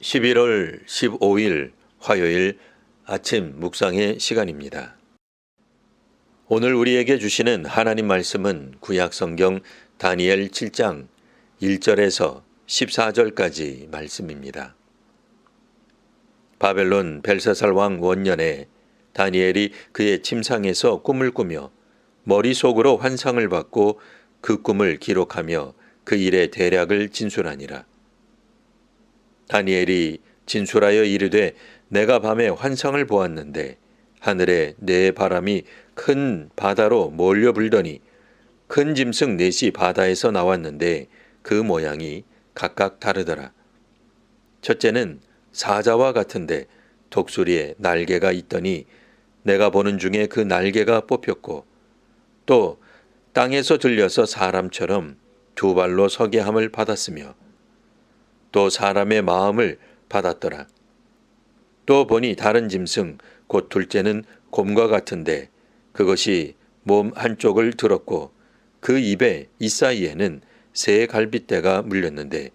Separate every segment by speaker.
Speaker 1: 11월 15일 화요일 아침 묵상의 시간입니다. 오늘 우리에게 주시는 하나님 말씀은 구약성경 다니엘 7장 1절에서 14절까지 말씀입니다. 바벨론 벨사살 왕 원년에 다니엘이 그의 침상에서 꿈을 꾸며 머릿속으로 환상을 받고 그 꿈을 기록하며 그 일의 대략을 진술하니라. 다니엘이 진술하여 이르되 내가 밤에 환상을 보았는데 하늘에 네 바람이 큰 바다로 몰려 불더니 큰 짐승 넷이 바다에서 나왔는데 그 모양이 각각 다르더라. 첫째는 사자와 같은데 독수리에 날개가 있더니 내가 보는 중에 그 날개가 뽑혔고 또 땅에서 들려서 사람처럼 두 발로 서게 함을 받았으며 또 사람의 마음을 받았더라. 또 보니 다른 짐승 곧 둘째는 곰과 같은데 그것이 몸 한쪽을 들었고 그 입에 이사이에는 새 갈빗대가 물렸는데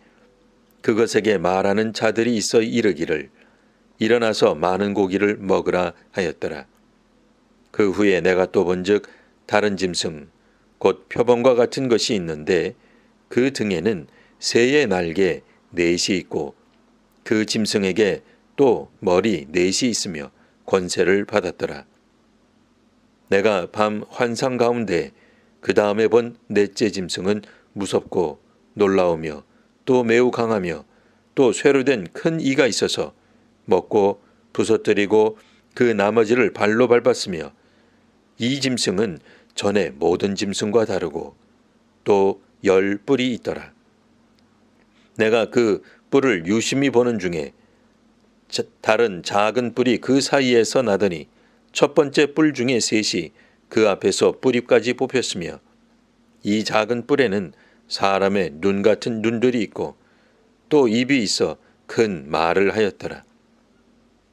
Speaker 1: 그것에게 말하는 자들이 있어 이르기를 일어나서 많은 고기를 먹으라 하였더라. 그 후에 내가 또 본즉 다른 짐승 곧 표범과 같은 것이 있는데 그 등에는 새의 날개 넷이 있고 그 짐승에게 또 머리 넷이 있으며 권세를 받았더라. 내가 밤 환상 가운데 그 다음에 본 넷째 짐승은 무섭고 놀라우며 또 매우 강하며 또 쇠로 된 큰 이가 있어서 먹고 부서뜨리고 그 나머지를 발로 밟았으며 이 짐승은 전에 모든 짐승과 다르고 또 10뿔이 있더라. 내가 그 뿔을 유심히 보는 중에 다른 작은 뿔이 그 사이에서 나더니 첫 번째 뿔 중에 셋이 그 앞에서 뿌리까지 뽑혔으며 이 작은 뿔에는 사람의 눈 같은 눈들이 있고 또 입이 있어 큰 말을 하였더라.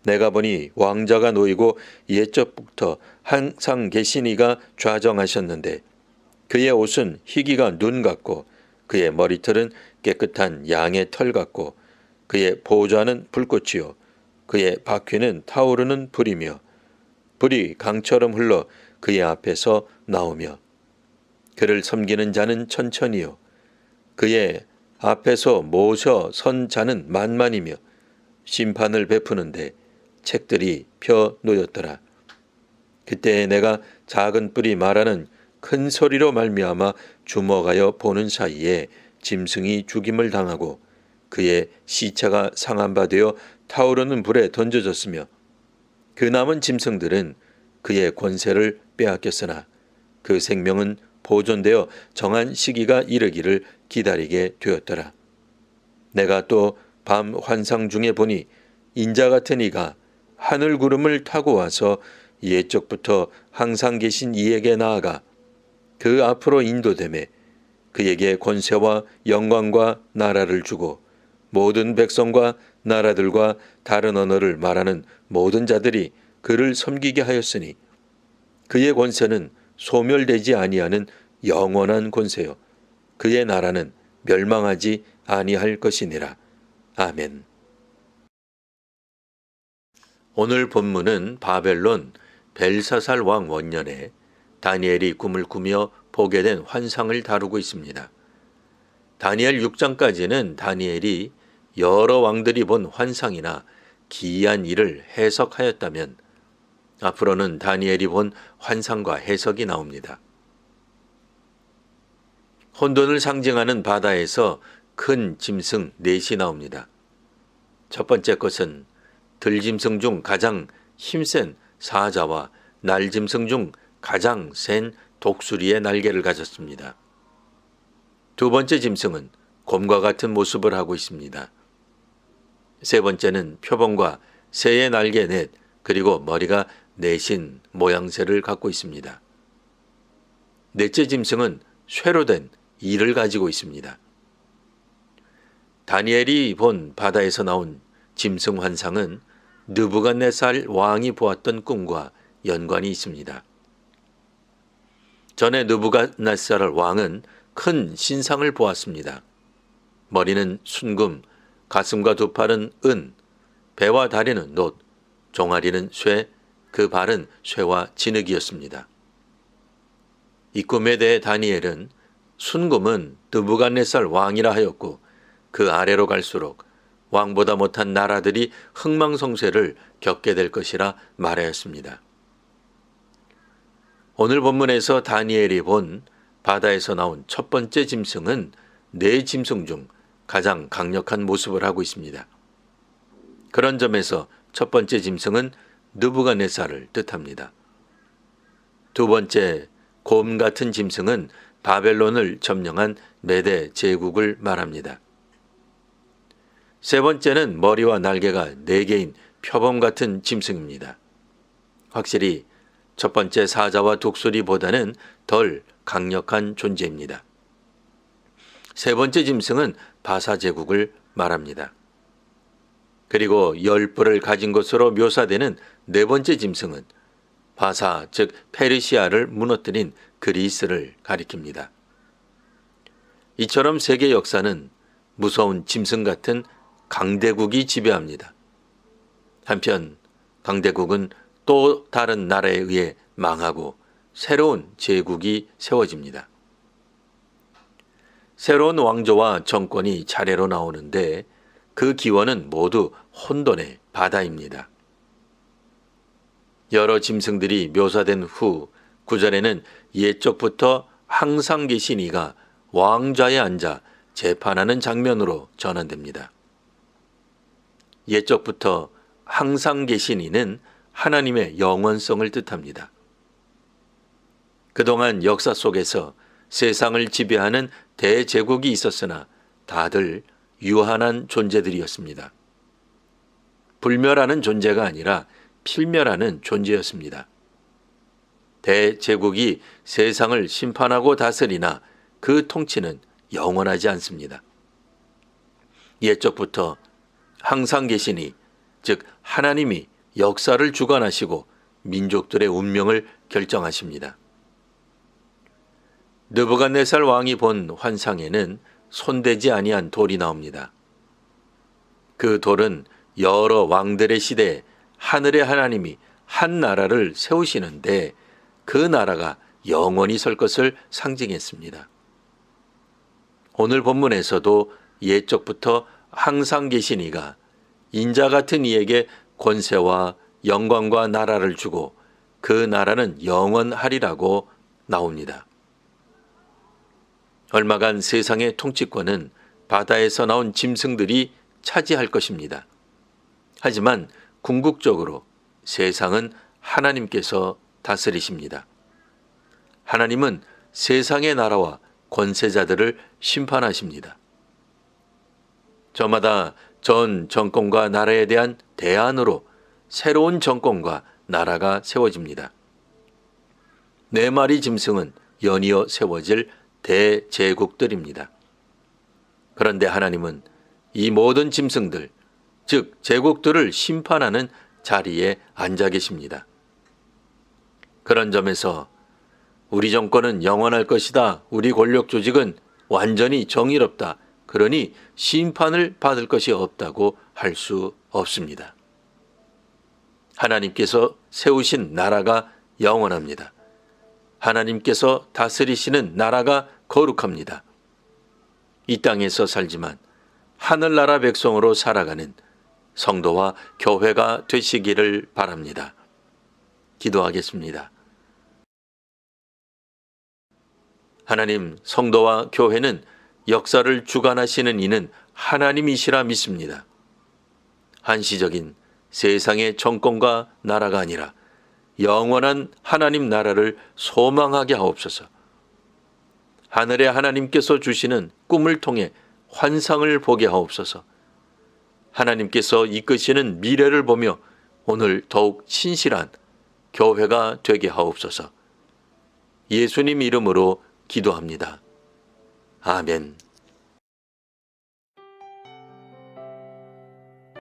Speaker 1: 내가 보니 왕자가 놓이고 옛적부터 항상 계신 이가 좌정하셨는데 그의 옷은 희기가 눈 같고 그의 머리털은 깨끗한 양의 털 같고 그의 보좌는 불꽃이요 그의 바퀴는 타오르는 불이며 불이 강처럼 흘러 그의 앞에서 나오며 그를 섬기는 자는 천천히요 그의 앞에서 모셔 선 자는 만만이며 심판을 베푸는데 책들이 펴 놓였더라. 그때 내가 작은 뿔이 말하는 큰 소리로 말미암아 주목하여 보는 사이에 짐승이 죽임을 당하고 그의 시체가 상한 바 되어 타오르는 불에 던져졌으며 그 남은 짐승들은 그의 권세를 빼앗겼으나 그 생명은 보존되어 정한 시기가 이르기를 기다리게 되었더라. 내가 또 밤 환상 중에 보니 인자 같은 이가 하늘 구름을 타고 와서 옛적부터 항상 계신 이에게 나아가 그 앞으로 인도되매 그에게 권세와 영광과 나라를 주고 모든 백성과 나라들과 다른 언어를 말하는 모든 자들이 그를 섬기게 하였으니 그의 권세는 소멸되지 아니하는 영원한 권세요 그의 나라는 멸망하지 아니할 것이니라. 아멘. 오늘 본문은 바벨론 벨사살 왕 원년에 다니엘이 꿈을 꾸며 보게 된 환상을 다루고 있습니다. 다니엘 6장까지는 다니엘이 여러 왕들이 본 환상이나 기이한 일을 해석하였다면 앞으로는 다니엘이 본 환상과 해석이 나옵니다. 혼돈을 상징하는 바다에서 큰 짐승 넷이 나옵니다. 첫 번째 것은 들짐승 중 가장 힘센 사자와 날짐승 중 가장 센 독수리의 날개를 가졌습니다. 두 번째 짐승은 곰과 같은 모습을 하고 있습니다. 세 번째는 표범과 새의 날개 넷 그리고 머리가 넷인 모양새를 갖고 있습니다. 넷째 짐승은 쇠로 된 이를 가지고 있습니다. 다니엘이 본 바다에서 나온 짐승 환상은 느부갓네살 왕이 보았던 꿈과 연관이 있습니다. 전에 느부갓네살 왕은 큰 신상을 보았습니다. 머리는 순금, 가슴과 두 팔은 은, 배와 다리는 놋, 종아리는 쇠, 그 발은 쇠와 진흙이었습니다. 이 꿈에 대해 다니엘은 순금은 느부갓네살 왕이라 하였고 그 아래로 갈수록 왕보다 못한 나라들이 흥망성쇠를 겪게 될 것이라 말하였습니다. 오늘 본문에서 다니엘이 본 바다에서 나온 첫 번째 짐승은 네 짐승 중 가장 강력한 모습을 하고 있습니다. 그런 점에서 첫 번째 짐승은 느부갓네살을 뜻합니다. 두 번째 곰 같은 짐승은 바벨론을 점령한 메대 제국을 말합니다. 세 번째는 머리와 날개가 4개인 표범 같은 짐승입니다. 확실히 첫 번째 사자와 독수리보다는 덜 강력한 존재입니다. 세 번째 짐승은 바사 제국을 말합니다. 그리고 10뿔을 가진 것으로 묘사되는 네 번째 짐승은 바사, 즉 페르시아를 무너뜨린 그리스를 가리킵니다. 이처럼 세계 역사는 무서운 짐승 같은 강대국이 지배합니다. 한편 강대국은 또 다른 나라에 의해 망하고 새로운 제국이 세워집니다. 새로운 왕조와 정권이 차례로 나오는데 그 기원은 모두 혼돈의 바다입니다. 여러 짐승들이 묘사된 후 9절에는 옛적부터 항상 계신 이가 왕좌에 앉아 재판하는 장면으로 전환됩니다. 옛적부터 항상 계신 이는 하나님의 영원성을 뜻합니다. 그동안 역사 속에서 세상을 지배하는 대제국이 있었으나 다들 유한한 존재들이었습니다. 불멸하는 존재가 아니라 필멸하는 존재였습니다. 대제국이 세상을 심판하고 다스리나 그 통치는 영원하지 않습니다. 옛적부터 항상 계시니, 즉 하나님이 역사를 주관하시고 민족들의 운명을 결정하십니다. 느부갓네살 왕이 본 환상에는 손대지 아니한 돌이 나옵니다. 그 돌은 여러 왕들의 시대에 하늘의 하나님이 한 나라를 세우시는데 그 나라가 영원히 설 것을 상징했습니다. 오늘 본문에서도 옛적부터 항상 계신 이가 인자 같은 이에게 권세와 영광과 나라를 주고 그 나라는 영원하리라고 나옵니다. 얼마간 세상의 통치권은 바다에서 나온 짐승들이 차지할 것입니다. 하지만 궁극적으로 세상은 하나님께서 다스리십니다. 하나님은 세상의 나라와 권세자들을 심판하십니다. 저마다 전 정권과 나라에 대한 대안으로 새로운 정권과 나라가 세워집니다. 네 마리 짐승은 연이어 세워질 대제국들입니다. 그런데 하나님은 이 모든 짐승들, 즉 제국들을 심판하는 자리에 앉아 계십니다. 그런 점에서 우리 정권은 영원할 것이다. 우리 권력 조직은 완전히 정의롭다. 그러니 심판을 받을 것이 없다고 할 수 없습니다. 하나님께서 세우신 나라가 영원합니다. 하나님께서 다스리시는 나라가 거룩합니다. 이 땅에서 살지만 하늘나라 백성으로 살아가는 성도와 교회가 되시기를 바랍니다. 기도하겠습니다. 하나님, 성도와 교회는 역사를 주관하시는 이는 하나님이시라 믿습니다. 한시적인 세상의 정권과 나라가 아니라 영원한 하나님 나라를 소망하게 하옵소서. 하늘의 하나님께서 주시는 꿈을 통해 환상을 보게 하옵소서. 하나님께서 이끄시는 미래를 보며 오늘 더욱 신실한 교회가 되게 하옵소서. 예수님 이름으로 기도합니다. 아멘.